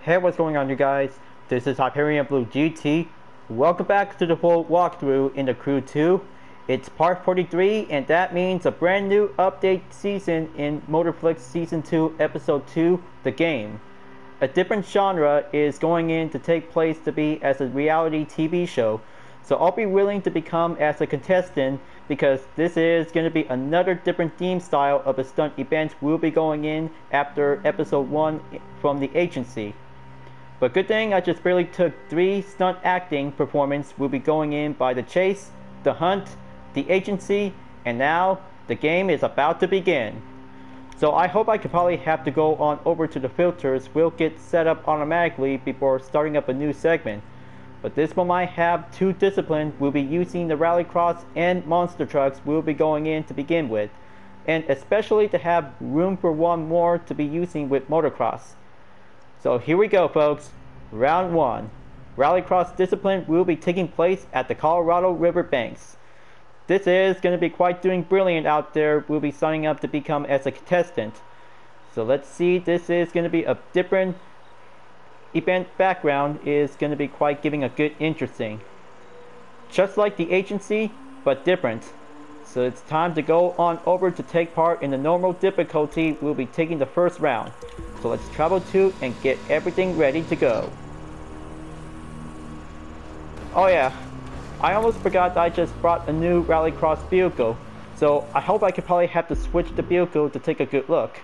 Hey, what's going on, you guys? This is Hyperion-Blue-GT. Welcome back to the full walkthrough in the Crew 2. It's part 43, and that means a brand new update season in Motorflix Season 2, Episode 2, The Game. A different genre is going in to take place to be as a reality TV show. So I'll be willing to become as a contestant because this is going to be another different theme style of a stunt event we'll be going in after Episode 1 from the agency. But good thing I just barely took 3 stunt acting performances we'll be going in by the chase, the hunt, the agency, and now the game is about to begin. So I hope I could probably have to go on over to the filters we'll get set up automatically before starting up a new segment. But this one might have 2 disciplines we'll be using the Rallycross and Monster Trucks we'll be going in to begin with. And especially to have room for one more to be using with Motocross. So here we go, folks. Round 1. Rallycross discipline will be taking place at the Colorado River banks. This is going to be quite doing brilliant out there. We'll be signing up to become as a contestant. So let's see, this is going to be a different event background, is going to be quite giving a good interesting. Just like the agency, but different. So it's time to go on over to take part in the normal difficulty. We'll be taking the first round. So let's travel to and get everything ready to go. Oh yeah, I almost forgot that I just brought a new Rallycross vehicle. So I hope I could probably have to switch the vehicle to take a good look.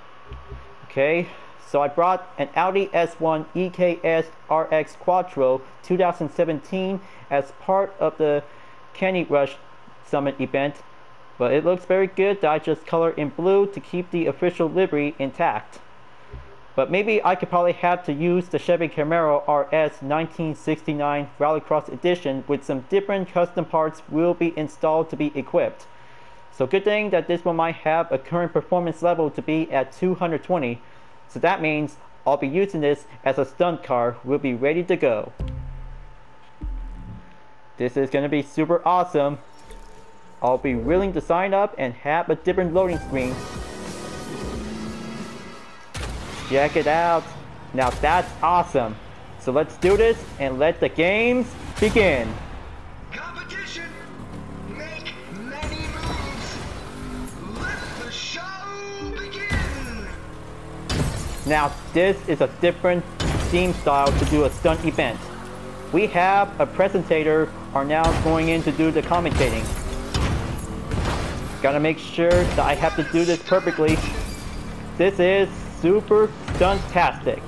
Okay, so I brought an Audi S1 EKS RX Quattro 2017 as part of the Candy Rush Summit event. But it looks very good that I just color in blue to keep the official livery intact. But maybe I could probably have to use the Chevy Camaro RS 1969 Rallycross Edition with some different custom parts will be installed to be equipped. So good thing that this one might have a current performance level to be at 220. So that means I'll be using this as a stunt car. We'll be ready to go. This is going to be super awesome. I'll be willing to sign up and have a different loading screen. Check it out. Now that's awesome. So let's do this and let the games begin. Competition. Make many moves. Let the show begin. Now this is a different theme style to do a stunt event. We have a presentator are now going in to do the commentating. Gotta make sure that I have to do this perfectly. This is super stuntastic.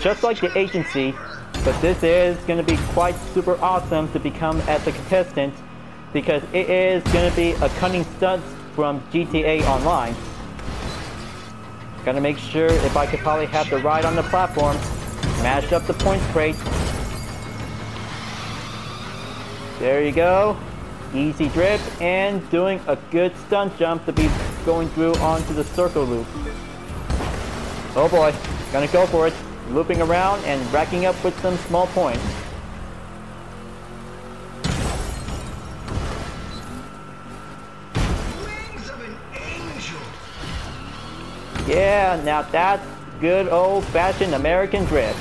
Just like the agency, but this is going to be quite super awesome to become as a contestant because it is going to be a cunning stunt from GTA Online. Gotta make sure if I could probably have to ride on the platform, smash up the points crate. There you go. Easy drift and doing a good stunt jump to be going through onto the circle loop. Oh boy, gonna go for it. Looping around and racking up with some small points. Wings of an angel. Yeah, now that's good old-fashioned American drift.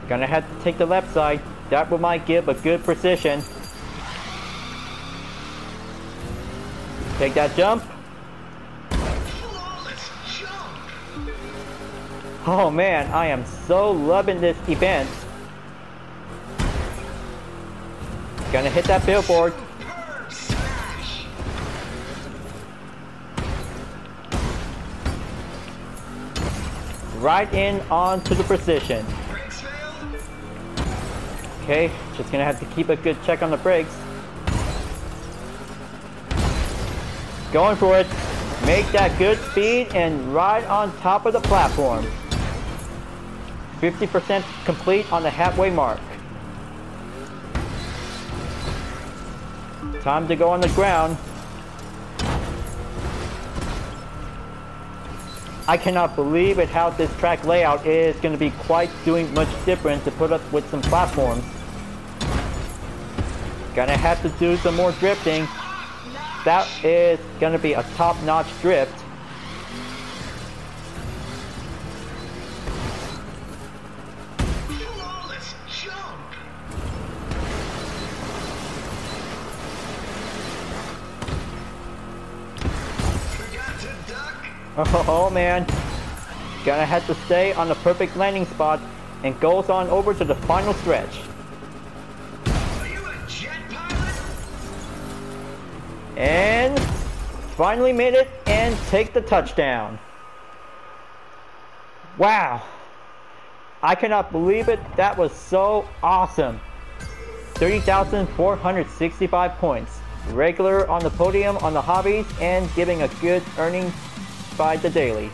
Gonna have to take the left side. That one might give a good precision. Take that jump. Flawless jump. Oh man, I am so loving this event. Gonna hit that billboard. Superb smash. Right in onto the precision. Brakes failed. Okay, just gonna have to keep a good check on the brakes. Going for it. Make that good speed and ride on top of the platform. 50% complete on the halfway mark. Time to go on the ground. I cannot believe it how this track layout is going to be quite doing much different to put up with some platforms. Gonna have to do some more drifting. That is gonna be a top-notch drift. Flawless jump. Forgot to duck. Oh man. Gonna have to stay on the perfect landing spot and goes on over to the final stretch. Are you a jet pilot? And finally made it and take the touchdown. Wow. I cannot believe it. That was so awesome. 30,465 points. Regular on the podium on the hobbies and giving a good earning by the daily.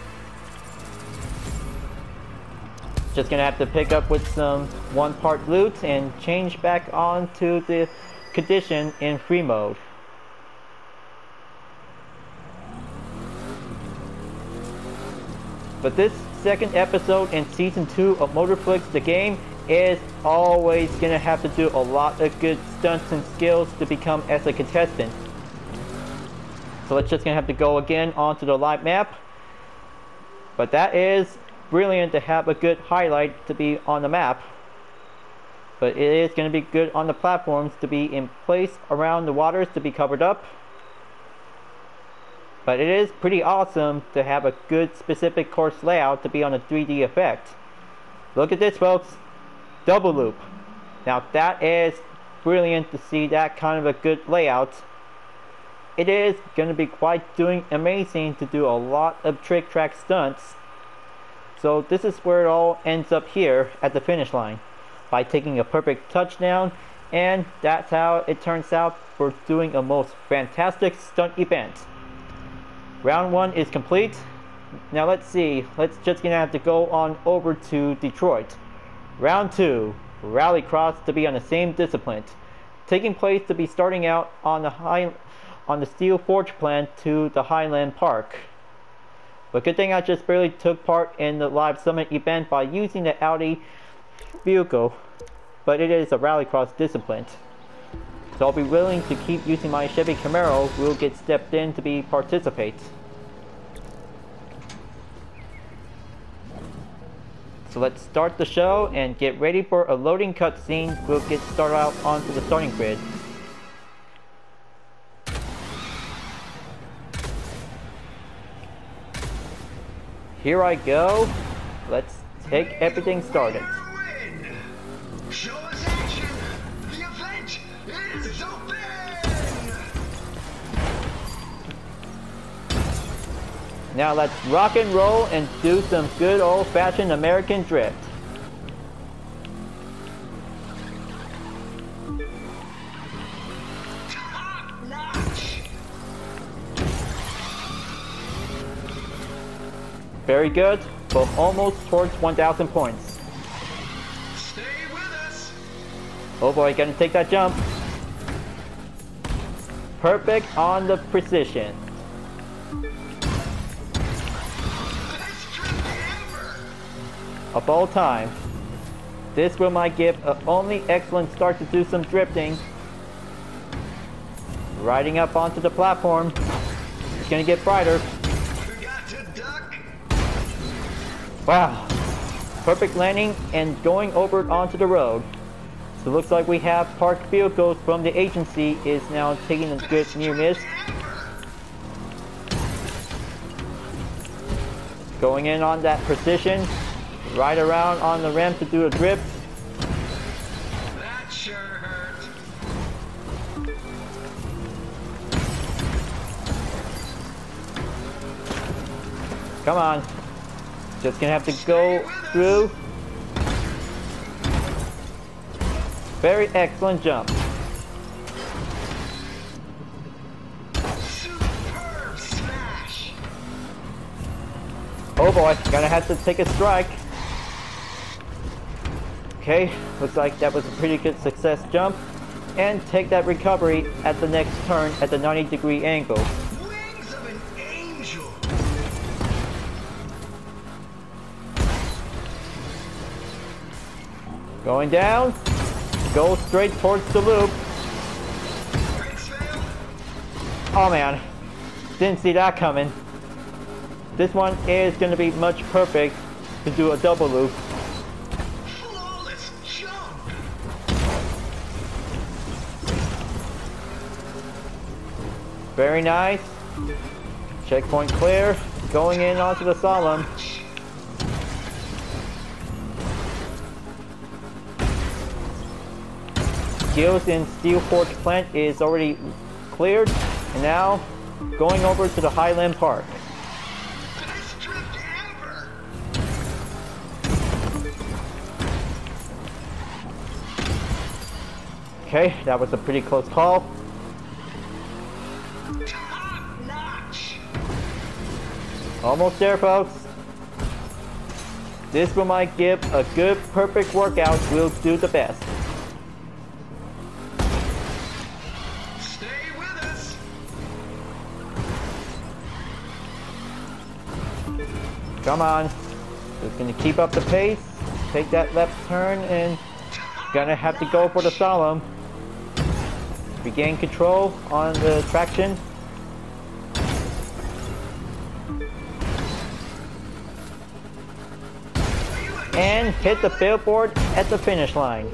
Just gonna have to pick up with some one-part loot and change back onto the condition in free mode. But this second episode in Season 2 of Motorflix the game is always gonna have to do a lot of good stunts and skills to become as a contestant. So it's just gonna have to go again onto the live map. But that is brilliant to have a good highlight to be on the map. But it is going to be good on the platforms to be in place around the waters to be covered up. But it is pretty awesome to have a good specific course layout to be on a 3D effect. Look at this, folks. Double loop. Now that is brilliant to see that kind of a good layout. It is going to be quite doing amazing to do a lot of trick track stunts. So this is where it all ends up here at the finish line by taking a perfect touchdown, and that's how it turns out for doing a most fantastic stunt event. Round 1 is complete. Now let's see, let's just gonna have to go on over to Detroit. Round 2, Rallycross to be on the same discipline, taking place to be starting out on the Steel Forge plant to the Highland Park. But good thing I just barely took part in the live summit event by using the Audi vehicle, but it is a Rallycross discipline. So I'll be willing to keep using my Chevy Camaro. We'll get stepped in to be participate. So let's start the show and get ready for a loading cutscene. We'll get started out onto the starting grid. Here I go. Let's take everything started. Show us action. The event is open. Now let's rock and roll and do some good old-fashioned American drift. Top notch. Very good, but almost towards 1,000 points. Stay with us. Oh boy, gonna take that jump. Perfect on the precision. Best trip ever. Of all time. This will might give an only excellent start to do some drifting. Riding up onto the platform. It's gonna get brighter. Forgot to duck. Wow. Perfect landing and going over onto the road. So it looks like we have parked vehicles from the agency is now taking a good near miss. Going in on that precision. Right around on the rim to do a drift. That sure hurt. Come on. Just gonna have to go through. Very excellent jump. Superb smash. Oh boy, gonna have to take a strike. Okay, looks like that was a pretty good success jump. And take that recovery at the next turn at the 90-degree angle. Wings of an angel. Going down. Go straight towards the loop. Oh man, didn't see that coming. This one is going to be much perfect to do a double loop. Flawless jump. Very nice. Checkpoint clear. Going in onto the slalom. Skills in Steel Forge Plant is already cleared. And now going over to the Highland Park. Best drift ever. Okay, that was a pretty close call. Top notch. Almost there, folks. This one might give a good, perfect workout. We'll do the best. Stay with us. Come on. Just gonna keep up the pace. Take that left turn and gonna have to go for the slalom. Regain control on the traction. And hit the billboard at the finish line.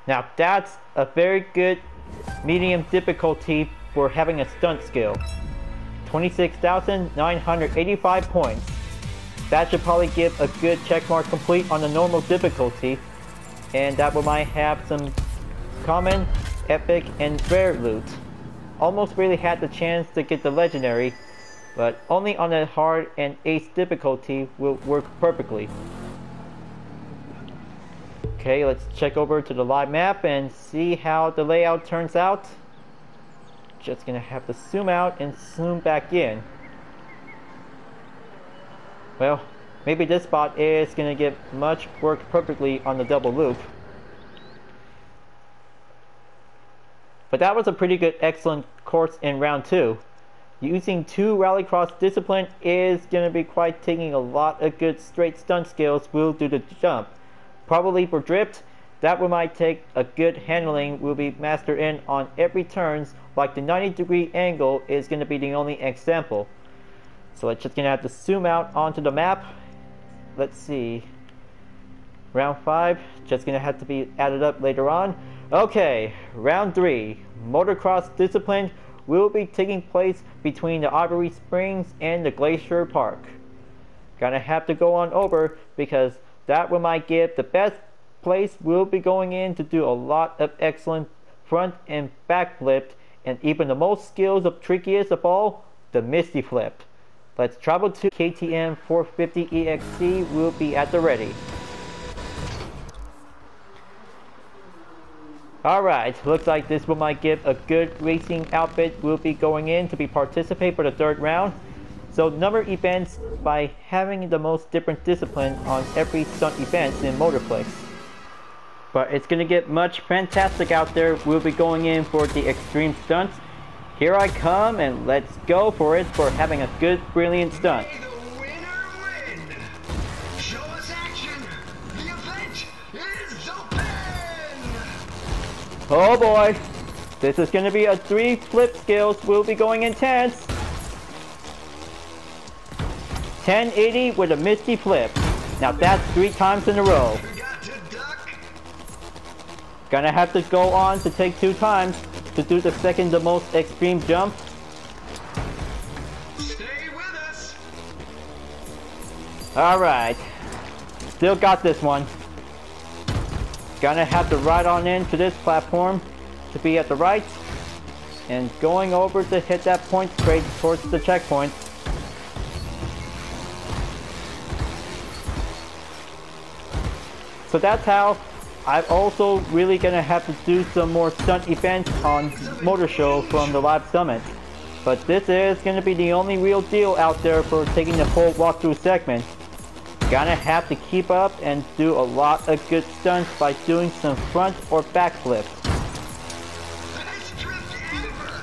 Now that's a very good medium difficulty for having a stunt skill. 26,985 points. That should probably give a good checkmark complete on the normal difficulty. And that one might have some common, epic, and rare loot. Almost really had the chance to get the legendary, but only on the hard and ace difficulty will work perfectly. Okay, let's check over to the live map and see how the layout turns out. Just gonna have to zoom out and zoom back in. Well, maybe this spot is gonna get much work perfectly on the double loop. But that was a pretty good, excellent course in round 2. Using 2 Rallycross discipline is going to be quite taking a lot of good straight stunt skills will do the jump. Probably for drift, that one might take a good handling will be mastered in on every turns, like the 90-degree angle is going to be the only example. So it's just going to have to zoom out onto the map. Let's see. Round 5, just going to have to be added up later on. Okay, round 3, Motocross discipline will be taking place between the Ivory Springs and the Glacier Park. Gonna have to go on over because that one might give the best place will be going in to do a lot of excellent front and back flip, and even the most skills of trickiest of all, the Misty Flip. Let's travel to KTM 450 EXC will be at the ready. Alright, looks like this one might give a good racing outfit will be going in to be participate for the 3rd round. So number events by having the most different discipline on every stunt event in Motorflix. But it's going to get much fantastic out there. We'll be going in for the extreme stunts. Here I come and let's go for it for having a good, brilliant stunt. May the winner win. Show us action. The event is open. Oh boy, this is going to be a 3 flip skills. We'll be going intense. 1080 with a Misty Flip. Now that's 3 times in a row. Got to duck. Gonna have to go on to take 2 times to do the second the most extreme jump. Stay with us. Alright, still got this one. Gonna have to ride on into this platform to be at the right and going over to hit that point straight towards the checkpoint. So that's how I'm also really gonna have to do some more stunt events on Motor Show from the live summit. But this is gonna be the only real deal out there for taking the full walkthrough segment. Gonna have to keep up and do a lot of good stunts by doing some front or back flips. Best drift ever.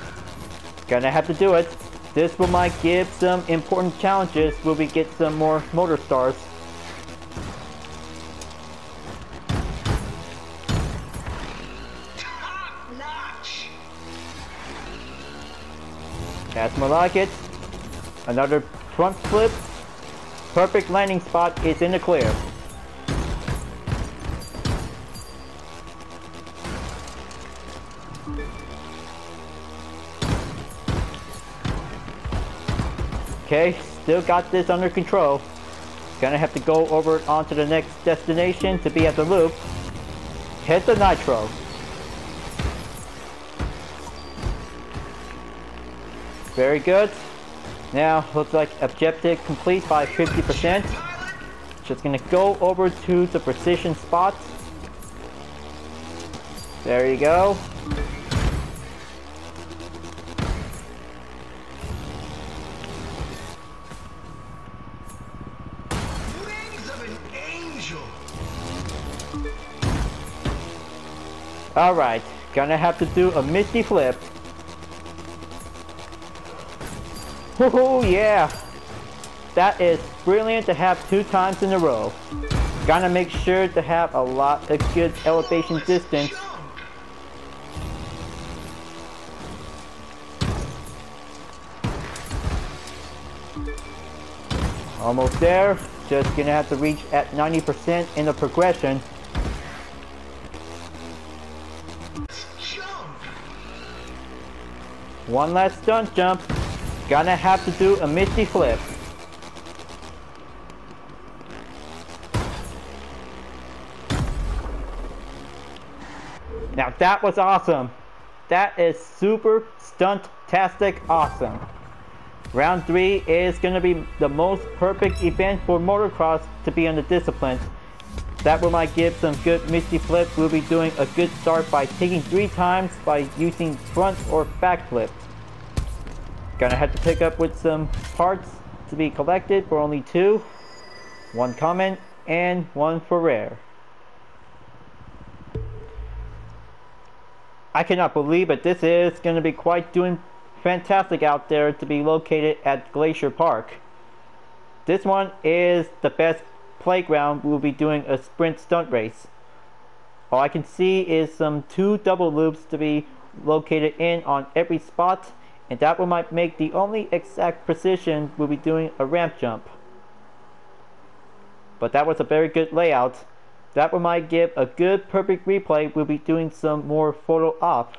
Gonna have to do it. This one might give some important challenges where we get some more motor stars. Top That's more like it. Another front flip. Perfect landing spot is in the clear. Okay, still got this under control. Gonna have to go over onto the next destination to be at the loop. Hit the nitro. Very good. Now, looks like objective complete by 50%. Just gonna go over to the precision spot. There you go. Wings of an angel. Alright, gonna have to do a misty flip. Woohoo, yeah! That is brilliant to have 2 times in a row. Gotta make sure to have a lot of good elevation distance. Almost there. Just gonna have to reach at 90% in the progression. One last stunt jump. Gonna have to do a misty flip. Now that was awesome. That is super stunt-tastic awesome. Round 3 is gonna be the most perfect event for motocross to be in the discipline. That one might give some good misty flip. We'll be doing a good start by taking 3 times by using front or back flips. Gonna have to pick up with some parts to be collected for only 2. 1 common and 1 for rare. I cannot believe it. This is gonna be quite doing fantastic out there to be located at Glacier Park. This one is the best playground. We'll be doing a sprint stunt race. All I can see is some 2 double loops to be located in on every spot, and that one might make the only exact precision we'll be doing a ramp jump. But that was a very good layout. That one might give a good perfect replay. We'll be doing some more photo op.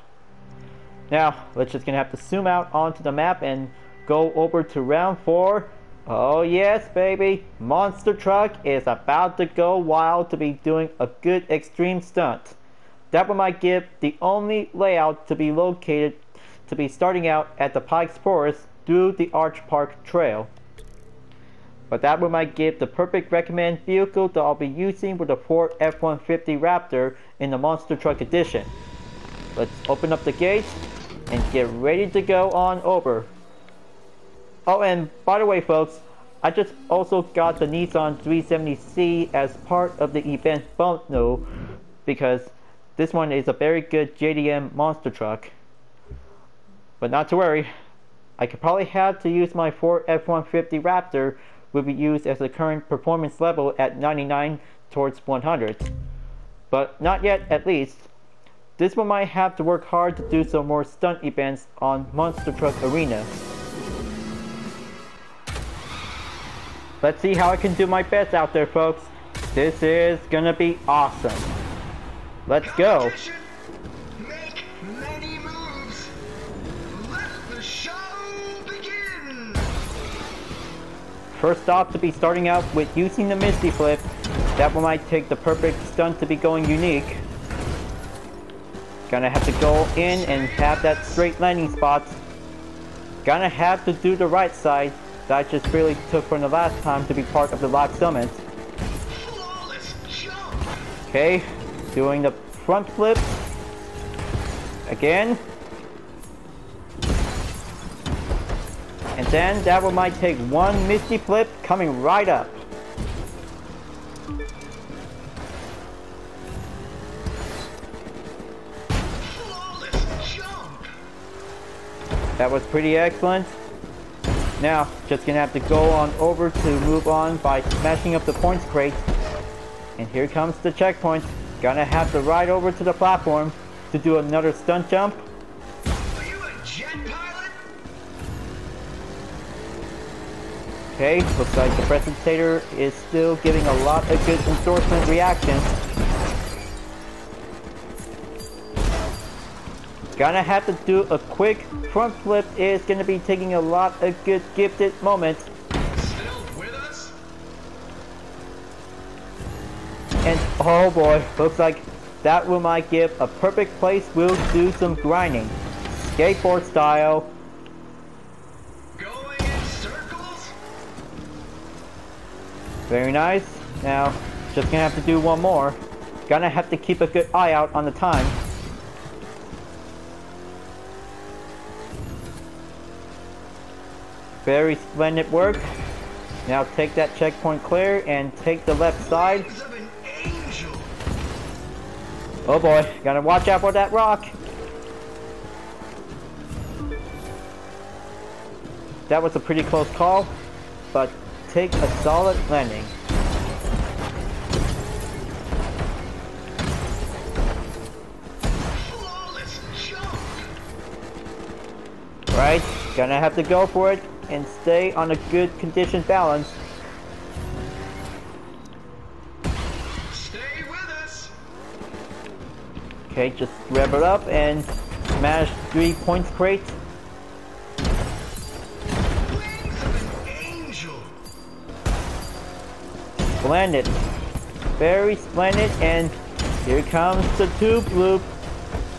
Now, let's just gonna have to zoom out onto the map and go over to round 4. Oh yes, baby. Monster Truck is about to go wild to be doing a good extreme stunt. That one might give the only layout to be located to be starting out at the Pikes Forest through the Arch Park Trail. But that one might give the perfect recommend vehicle that I'll be using with the Ford F-150 Raptor in the Monster Truck Edition. Let's open up the gate and get ready to go on over. Oh, and by the way folks, I just also got the Nissan 370C as part of the event bundle because this one is a very good JDM monster truck. But not to worry, I could probably have to use my Ford F-150 Raptor will be used as the current performance level at 99 towards 100. But not yet at least. This one might have to work hard to do some more stunt events on Monster Truck Arena. Let's see how I can do my best out there folks. This is gonna be awesome. Let's go. Make many moves. Let the show begin. First off, to be starting out with using the Misty Flip. That one might take the perfect stunt to be going unique. Gonna have to go in and have that straight landing spot. Gonna have to do the right side that I just really took from the last time to be part of the live summit. Okay, doing the front flip. Again. And then that one might take 1 Misty Flip coming right up. That was pretty excellent. Now, just gonna have to go on over to move on by smashing up the points crate. And here comes the checkpoint. Gonna have to ride over to the platform to do another stunt jump. Are you a jet pilot? Okay, looks like the presentator is still giving a lot of good endorsement reactions. Gonna have to do a quick front flip. Is gonna be taking a lot of good gifted moments. Still with us? And oh boy, looks like that will might give a perfect place. We'll do some grinding. Skateboard style. Going in circles? Very nice. Now, just gonna have to do one more. Gonna have to keep a good eye out on the time. Very splendid work. Now take that checkpoint clear and take the left side. Wings of an angel. Oh boy, gotta watch out for that rock. That was a pretty close call, but take a solid landing. Flawless jump. Right, gonna have to go for it and stay on a good condition balance. Stay with us. Okay, just rev it up and smash 3 points crate. Wings of an angel. Splendid. Very splendid, and here comes the tube loop.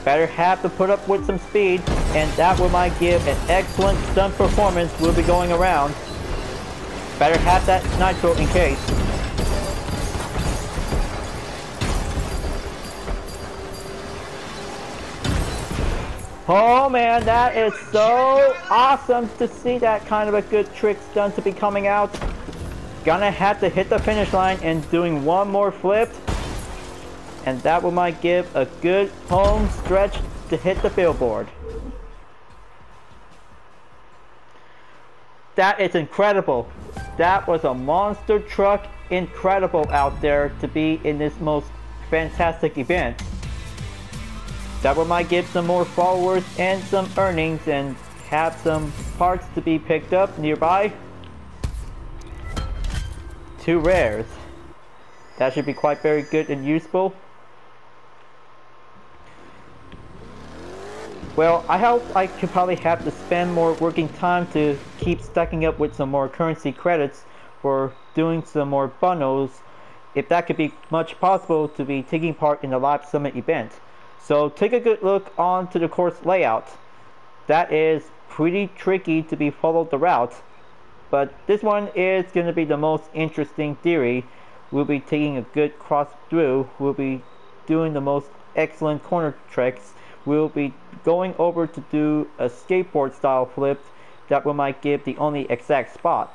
Better have to put up with some speed, and that will might give an excellent stunt performance. We'll be going around. Better have that nitro in case. Oh man, that is so awesome to see that kind of a good trick stunt to be coming out. Gonna have to hit the finish line and doing one more flip. And that will might give a good home stretch to hit the billboard. That is incredible. That was a monster truck. Incredible out there to be in this most fantastic event. That will might give some more followers and some earnings and have some parts to be picked up nearby. 2 rares. That should be quite very good and useful. Well, I hope I could probably have to spend more working time to keep stacking up with some more currency credits for doing some more bundles, if that could be much possible to be taking part in the live summit event. So take a good look onto the course layout. That is pretty tricky to be followed the route, but this one is going to be the most interesting theory. We'll be taking a good cross through. We'll be doing the most excellent corner tricks. We'll be going over to do a skateboard style flip that will might give the only exact spot.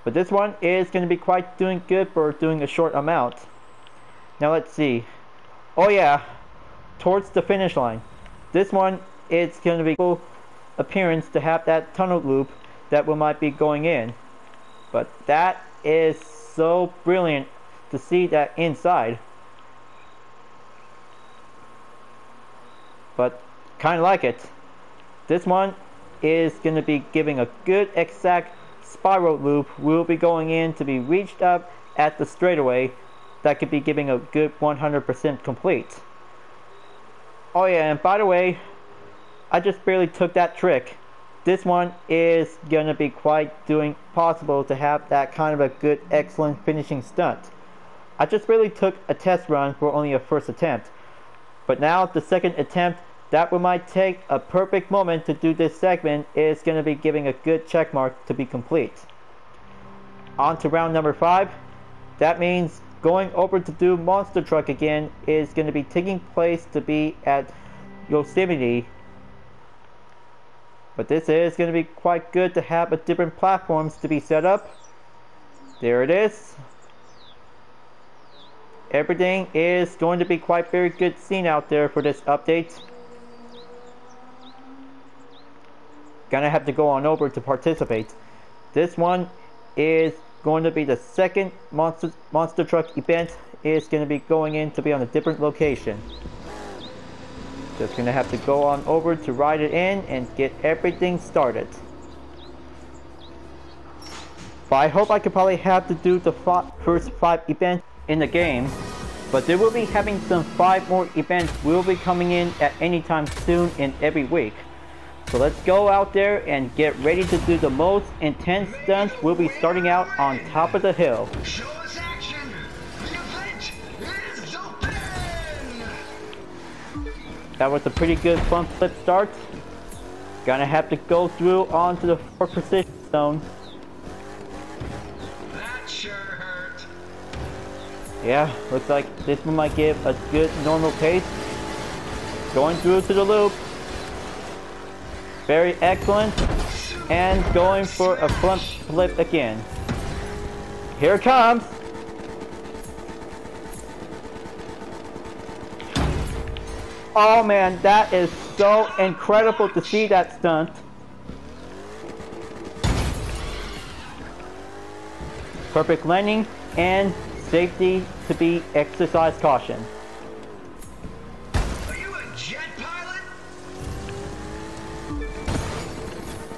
But this one is going to be quite doing good for doing a short amount. Now let's see. Oh yeah, towards the finish line. This one is going to be cool appearance to have that tunnel loop that we might be going in. But that is so brilliant to see that inside. But kind of like it. This one is going to be giving a good exact spiral loop. We'll be going in to be reached up at the straightaway. That could be giving a good 100% complete. Oh yeah, and by the way, I just barely took that trick. This one is going to be quite doing possible to have that kind of a good excellent finishing stunt. I just really took a test run for only a first attempt. But now the second attempt, that we might take a perfect moment to do this segment, is going to be giving a good check mark to be complete. On to round number 5. That means going over to do Monster Truck again is going to be taking place to be at Yosemite. But this is going to be quite good to have a different platforms to be set up. There it is. Everything is going to be quite very good scene out there for this update. Gonna have to go on over to participate. This one is going to be the second monster truck event. Is going to be going in to be on a different location. Just gonna have to go on over to ride it in and get everything started. But I hope I could probably have to do the first 5 events in the game. But they will be having some 5 more events will be coming in at any time soon in every week. So let's go out there and get ready to do the most intense stunts. We'll be starting out on top of the hill. Show us action. The event is open. That was a pretty good front flip start. Gonna have to go through onto the 4 precision zone. That sure hurt. Yeah, looks like this one might give a good normal pace. Going through to the loop. Very excellent. And going for a front flip again. Here it comes. Oh man, that is so incredible to see that stunt. Perfect landing and safety to be exercise caution. Are you a jet pilot?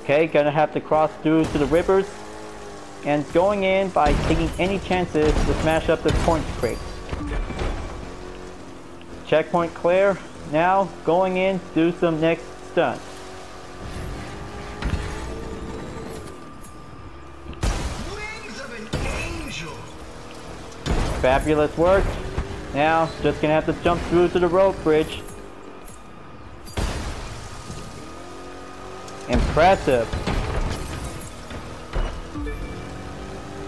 Okay, gonna have to cross through to the rivers and going in by taking any chances to smash up the point crate. Checkpoint clear. Now going in, do some next stunt. Wings of an angel. Fabulous work. Now just gonna have to jump through to the road bridge. Impressive.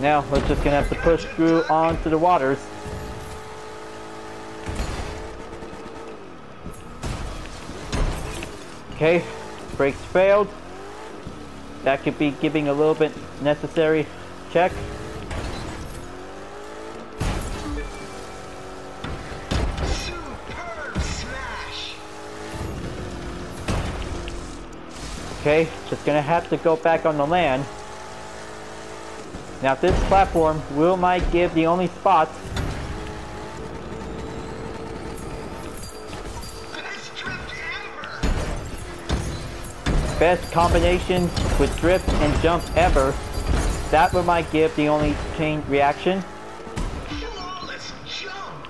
Now we're just gonna have to push through onto the waters. Okay, brakes failed. That could be giving a little bit necessary check. Superb smash. Okay, just gonna have to go back on the land. Now this platform might give the only spot. Best drift ever. Best combination with drift and jump ever. That one might give the only chain reaction. Flawless jump.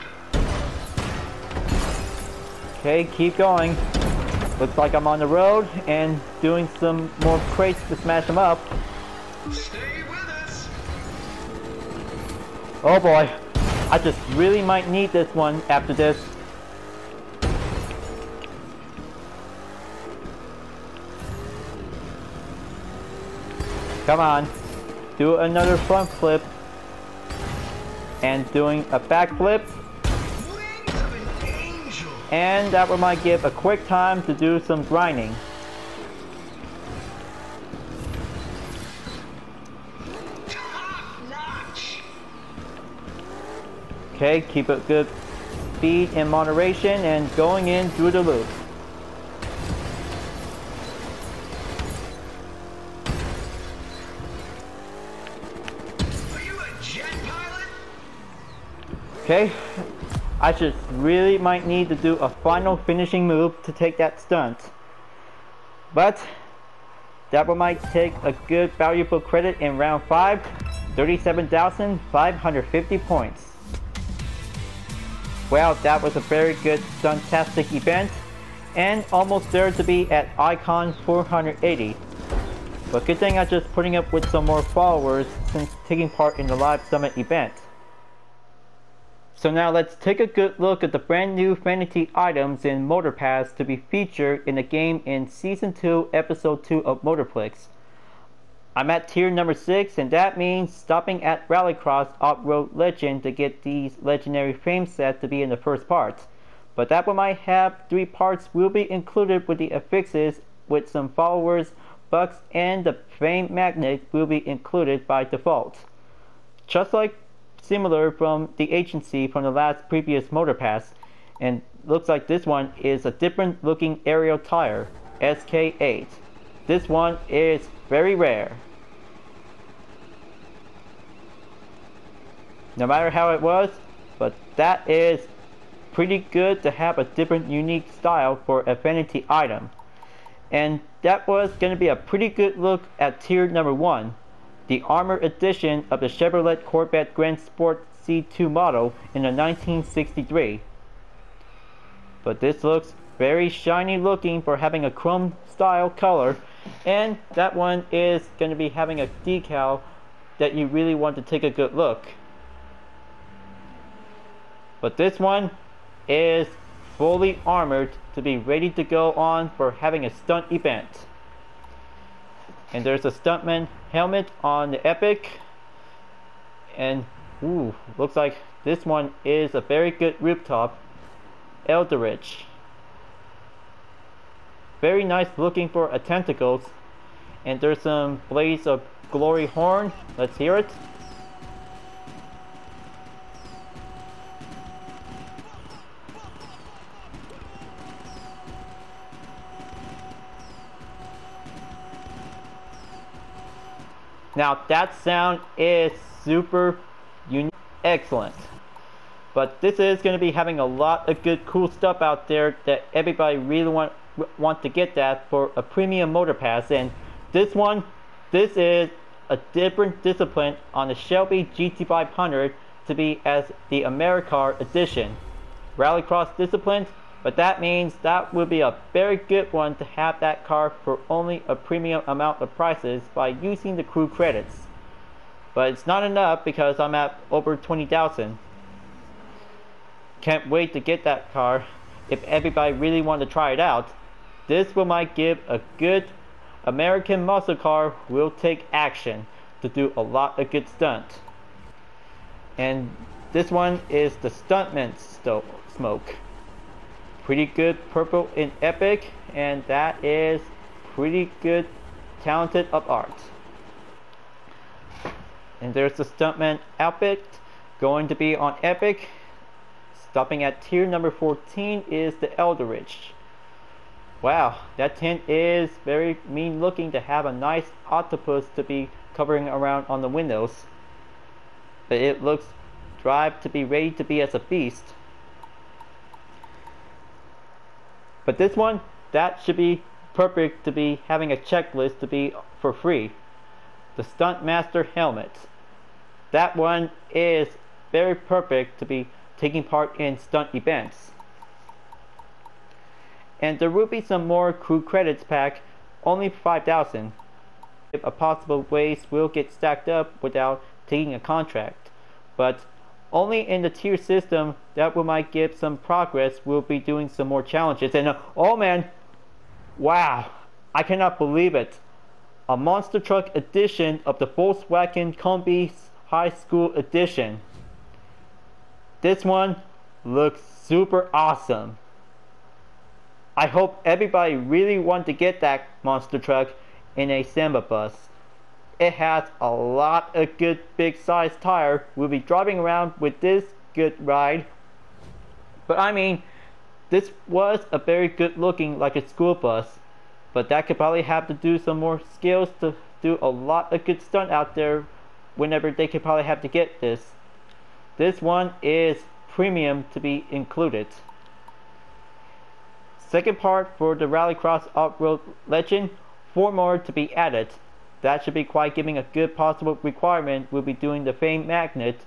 Okay, keep going. Looks like I'm on the road and doing some more crates to smash them up. Stay with us. Oh boy, I just really might need this one after this. Come on, do another front flip and doing a back flip, Wings of an angel. and that one might give a quick time to do some grinding. Top notch. Okay, keep a good speed and moderation and going in through the loop. Are you a jet pilot? Okay, I just really might need to do a final finishing move to take that stunt. But that one might take a good valuable credit in round 5, 37,550 points. Well, that was a very good stuntastic event and almost there to be at Icon 480. But good thing I'm just putting up with some more followers since taking part in the live summit event. So now let's take a good look at the brand new vanity items in Motorpass to be featured in the game in Season 2, Episode 2 of Motorflix. I'm at tier number 6 and that means stopping at Rallycross Off-Road Legend to get these legendary frame sets to be in the first part. But that one might have 3 parts will be included with the affixes with some followers, bucks, and the frame magnet will be included by default. Just like similar from the agency from the previous Motorpass, and looks like this one is a different looking aerial tire, SK8. This one is very rare. No matter how it was, but that is pretty good to have a different unique style for a vanity item. And that was going to be a pretty good look at tier number 1. the armored edition of the Chevrolet Corvette Grand Sport C2 model in the 1963. But this looks very shiny looking for having a chrome style color, and that one is going to be having a decal that you really want to take a good look. But this one is fully armored to be ready to go on for having a stunt event. And there's a stuntman helmet on the Epic, and ooh, looks like this one is a very good rooftop Eldridge. Very nice looking for a tentacles, and there's some Blaze of Glory horn. Let's hear it. Now that sound is super unique, excellent. But this is going to be having a lot of good cool stuff out there that everybody really want to get that for a premium Motorpass. And this is a different discipline on the Shelby GT500 to be as the AmeriCar edition. Rallycross discipline, but that means that will be a very good one to have that car for only a premium amount of prices by using the crew credits. But it's not enough because I'm at over 20,000. Can't wait to get that car. If everybody really want to try it out, this will might give a good American muscle car will take action to do a lot of good stunts. And this one is the Stuntman Smoke. Pretty good purple in Epic, and that is pretty good talented of art. And there's the Stuntman outfit going to be on Epic. Stopping at tier number 14 is the Eldridge. Wow, that tint is very mean looking to have a nice octopus to be covering around on the windows. But it looks drive to be ready to be as a beast. But this one, that should be perfect to be having a checklist to be for free. The Stuntmaster helmet. That one is very perfect to be taking part in stunt events. And there will be some more crew credits pack, only 5,000. If a possible ways will get stacked up without taking a contract. But only in the tier system that we might get some progress. We'll be doing some more challenges. And oh man, wow, I cannot believe it. A monster truck edition of the Volkswagen Kombi High School Edition. This one looks super awesome. I hope everybody really wants to get that monster truck in a Samba bus. It has a lot of good big size tire. We'll be driving around with this good ride. But I mean, this was a very good looking like a school bus. But that could probably have to do some more skills to do a lot of good stunt out there whenever they could probably have to get this. This one is premium to be included. Second part for the Rallycross Off-Road Legend, 4 more to be added. That should be quite giving a good possible requirement. We'll be doing the Fame Magnet,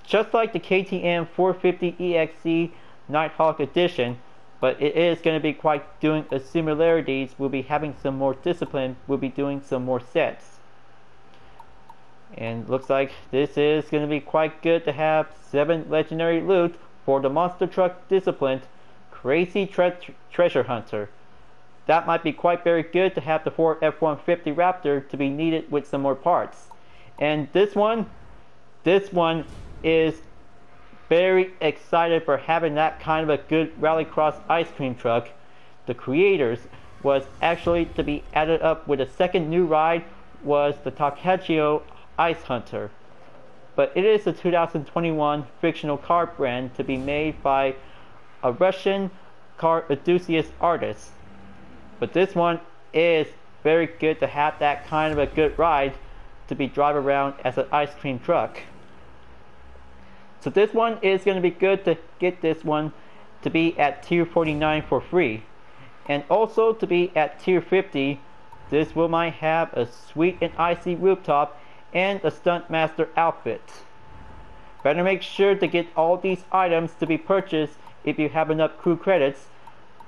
just like the KTM 450 EXC Nighthawk Edition, but it is going to be quite doing a similarities. We'll be having some more discipline. We'll be doing some more sets. And looks like this is going to be quite good to have 7 legendary loot for the monster truck discipline, Crazy Treasure Hunter. That might be quite very good to have the Ford F-150 Raptor to be needed with some more parts. And this one is very excited for having that kind of a good Rallycross ice cream truck. The creators was actually to be added up with a second new ride was the Tkachenko Ice Hunter. But it is a 2021 fictional car brand to be made by a Russian car enthusiast artist. But this one is very good to have that kind of a good ride to be drive around as an ice cream truck. So this one is going to be good to get this one to be at tier 49 for free. And also to be at tier 50, this will might have a sweet and icy rooftop and a Stunt Master outfit. Better make sure to get all these items to be purchased if you have enough crew credits,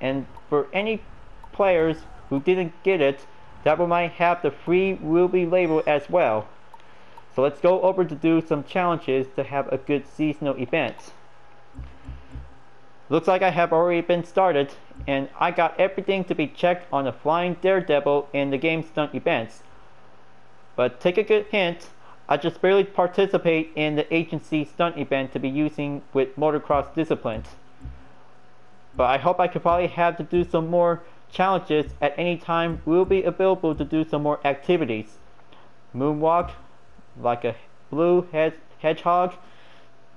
and for any players who didn't get it, that one might have the free Ruby label as well. So let's go over to do some challenges to have a good seasonal event. Looks like I have already been started, and I got everything to be checked on the Flying Daredevil in the game stunt events. But take a good hint, I just barely participate in the agency stunt event to be using with motocross disciplines. But I hope I could probably have to do some more challenges at any time. We'll be available to do some more activities. Moonwalk, like a blue hedgehog.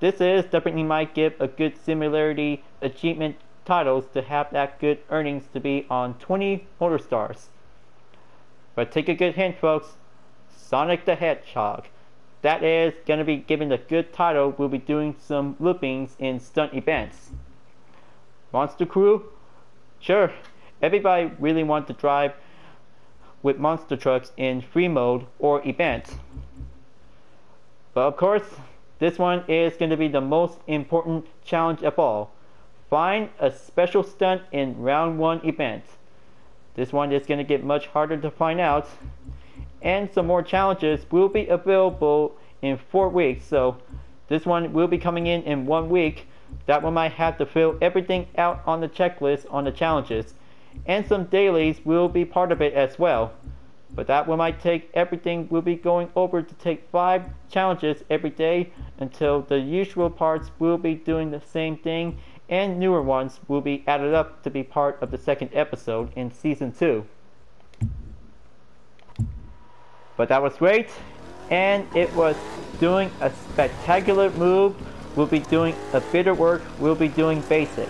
This is definitely might give a good similarity achievement titles to have that good earnings to be on 20 motor stars. But take a good hint, folks. Sonic the Hedgehog. That is going to be given a good title. We'll be doing some loopings in stunt events. Monster Crew? Sure, everybody really wants to drive with monster trucks in free mode or events. But of course, this one is going to be the most important challenge of all. Find a special stunt in round 1 event. This one is going to get much harder to find out. And some more challenges will be available in 4 weeks. So this one will be coming in 1 week. That one might have to fill everything out on the checklist on the challenges. And some dailies will be part of it as well. But that one might take everything. We'll be going over to take 5 challenges every day until the usual parts will be doing the same thing, and newer ones will be added up to be part of the 2nd episode in season 2. But that was great, and it was doing a spectacular move. We'll be doing a bit of work. We'll be doing basic.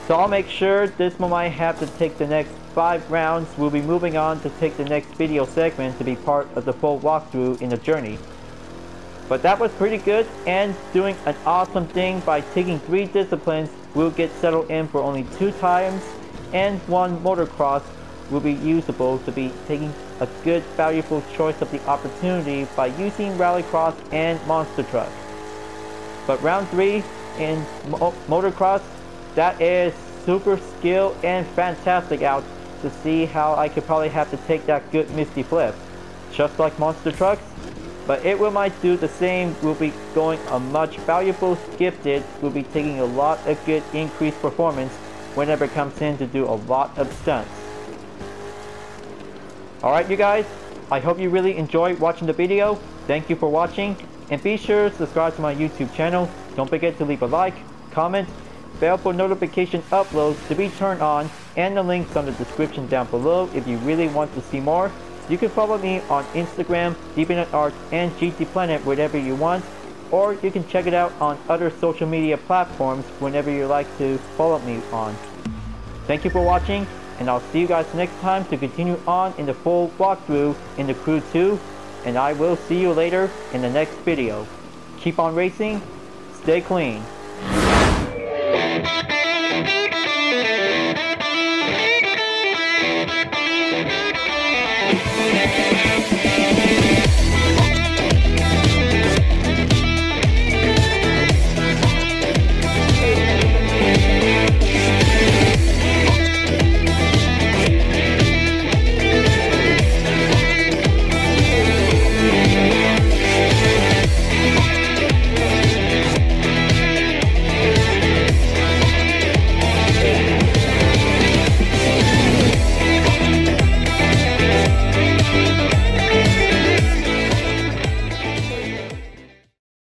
So I'll make sure this one might have to take the next 5 rounds. We'll be moving on to take the next video segment to be part of the full walkthrough in the journey. But that was pretty good, and doing an awesome thing by taking 3 disciplines. We'll get settled in for only 2 times, and 1 motocross will be usable to be taking a good valuable choice of the opportunity by using Rallycross and Monster Truck. But round 3 in motocross, that is super skill and fantastic out to see how I could probably have to take that good misty flip. Just like Monster Trucks, but it will might do the same. We'll be going a much valuable gifted. We'll be taking a lot of good increased performance whenever it comes in to do a lot of stunts. Alright you guys, I hope you really enjoyed watching the video. Thank you for watching, and be sure to subscribe to my YouTube channel. Don't forget to leave a like, comment, bell for notification uploads to be turned on, and the links on the description down below if you really want to see more. You can follow me on Instagram, DeviantArt, and GT Planet whenever you want, or you can check it out on other social media platforms whenever you like to follow me on. Thank you for watching, and I'll see you guys next time to continue on in the full walkthrough in the Crew 2, and I will see you later in the next video. Keep on racing, stay clean.